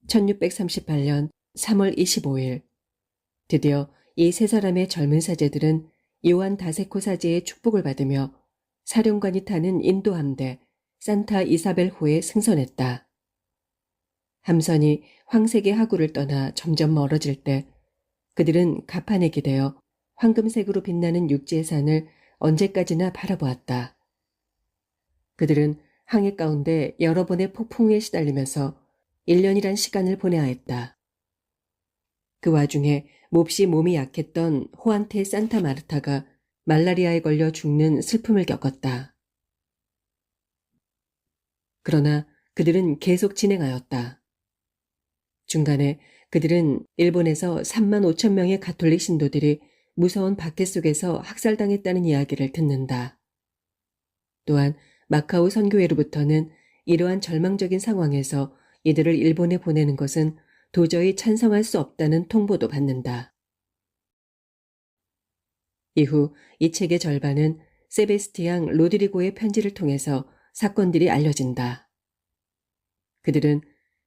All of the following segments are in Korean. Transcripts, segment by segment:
1638년 3월 25일 드디어 이 세 사람의 젊은 사제들은 요한 다세코 사제의 축복을 받으며 사령관이 타는 인도 함대 산타 이사벨호에 승선했다. 함선이 황색의 하구를 떠나 점점 멀어질 때 그들은 가판에 기대어 황금색으로 빛나는 육지의 산을 언제까지나 바라보았다. 그들은 항해 가운데 여러 번의 폭풍우에 시달리면서 1년이란 시간을 보내야 했다. 그 와중에 몹시 몸이 약했던 호안테 산타 마르타가 말라리아에 걸려 죽는 슬픔을 겪었다. 그러나 그들은 계속 진행하였다. 중간에 그들은 일본에서 3만 5천 명의 가톨릭 신도들이 무서운 박해 속에서 학살당했다는 이야기를 듣는다. 또한 마카오 선교회로부터는 이러한 절망적인 상황에서 이들을 일본에 보내는 것은 도저히 찬성할 수 없다는 통보도 받는다. 이후 이 책의 절반은 세베스티앙 로드리고의 편지를 통해서 사건들이 알려진다. 그들은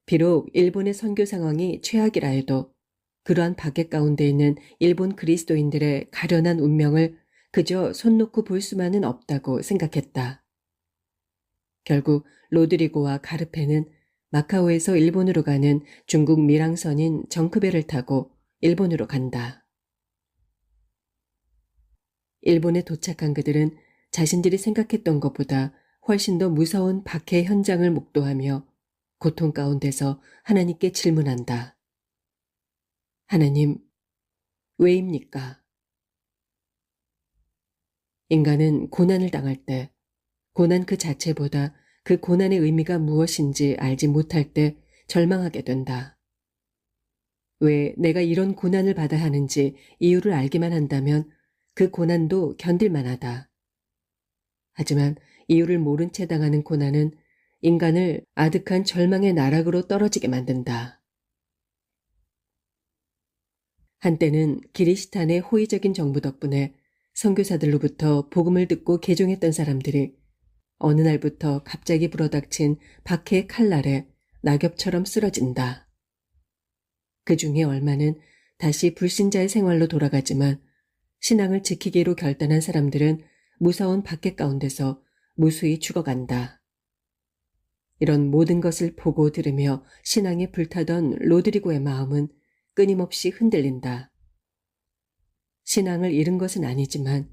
비록 일본의 선교 상황이 최악이라 해도 그러한 박해 가운데 있는 일본 그리스도인들의 가련한 운명을 그저 손 놓고 볼 수만은 없다고 생각했다. 결국 로드리고와 가르페는 마카오에서 일본으로 가는 중국 밀항선인 정크배를 타고 일본으로 간다. 일본에 도착한 그들은 자신들이 생각했던 것보다 훨씬 더 무서운 박해 현장을 목도하며 고통 가운데서 하나님께 질문한다. 하나님, 왜입니까? 인간은 고난을 당할 때 고난 그 자체보다 그 고난의 의미가 무엇인지 알지 못할 때 절망하게 된다. 왜 내가 이런 고난을 받아야 하는지 이유를 알기만 한다면 그 고난도 견딜만 하다. 하지만 이유를 모른 채 당하는 고난은 인간을 아득한 절망의 나락으로 떨어지게 만든다. 한때는 기리시탄의 호의적인 정부 덕분에 선교사들로부터 복음을 듣고 개종했던 사람들이 어느 날부터 갑자기 불어닥친 박해의 칼날에 낙엽처럼 쓰러진다. 그 중에 얼마는 다시 불신자의 생활로 돌아가지만 신앙을 지키기로 결단한 사람들은 무서운 박해 가운데서 무수히 죽어간다. 이런 모든 것을 보고 들으며 신앙에 불타던 로드리고의 마음은 끊임없이 흔들린다. 신앙을 잃은 것은 아니지만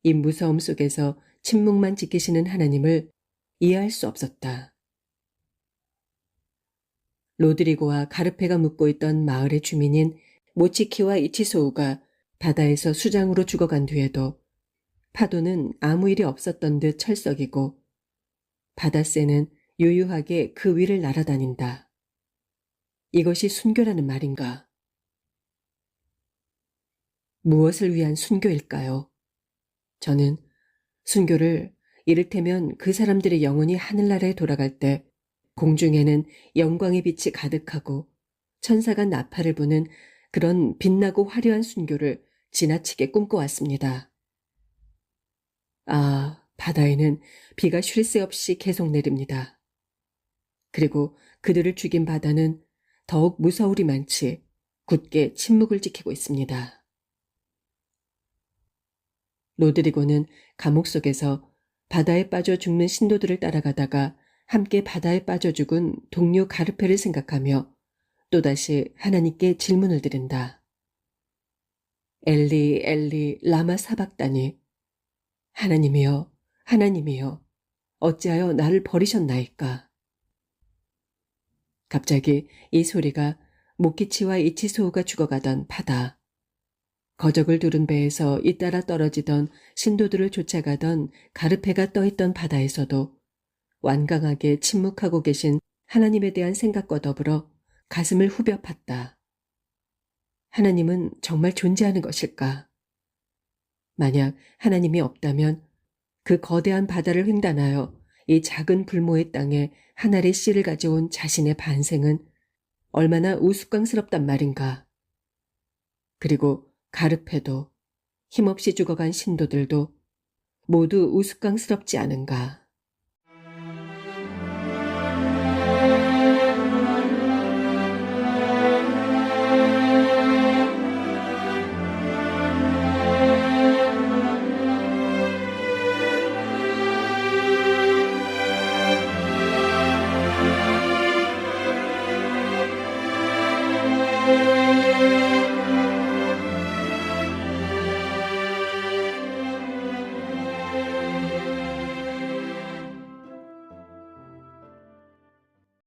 이 무서움 속에서 침묵만 지키시는 하나님을 이해할 수 없었다. 로드리고와 가르페가 묵고 있던 마을의 주민인 모치키와 이치소우가 바다에서 수장으로 죽어간 뒤에도 파도는 아무 일이 없었던 듯 철썩이고 바닷새는 유유하게 그 위를 날아다닌다. 이것이 순교라는 말인가? 무엇을 위한 순교일까요? 저는 순교를 이를테면 그 사람들의 영혼이 하늘나라에 돌아갈 때 공중에는 영광의 빛이 가득하고 천사가 나팔을 부는 그런 빛나고 화려한 순교를 지나치게 꿈꿔왔습니다. 아, 바다에는 비가 쉴 새 없이 계속 내립니다. 그리고 그들을 죽인 바다는 더욱 무서우리만치 굳게 침묵을 지키고 있습니다. 로드리고는 감옥 속에서 바다에 빠져 죽는 신도들을 따라가다가 함께 바다에 빠져 죽은 동료 가르페를 생각하며 또다시 하나님께 질문을 드린다. 엘리 엘리 라마 사박다니, 하나님이여 하나님이여 어찌하여 나를 버리셨나이까. 갑자기 이 소리가 모키치와 이치소우가 죽어가던 바다, 거적을 두른 배에서 잇따라 떨어지던 신도들을 쫓아가던 가르페가 떠있던 바다에서도 완강하게 침묵하고 계신 하나님에 대한 생각과 더불어 가슴을 후벼 팠다. 하나님은 정말 존재하는 것일까? 만약 하나님이 없다면 그 거대한 바다를 횡단하여 이 작은 불모의 땅에 한 알의 씨를 가져온 자신의 반생은 얼마나 우스꽝스럽단 말인가. 그리고 가르페도 힘없이 죽어간 신도들도 모두 우스꽝스럽지 않은가.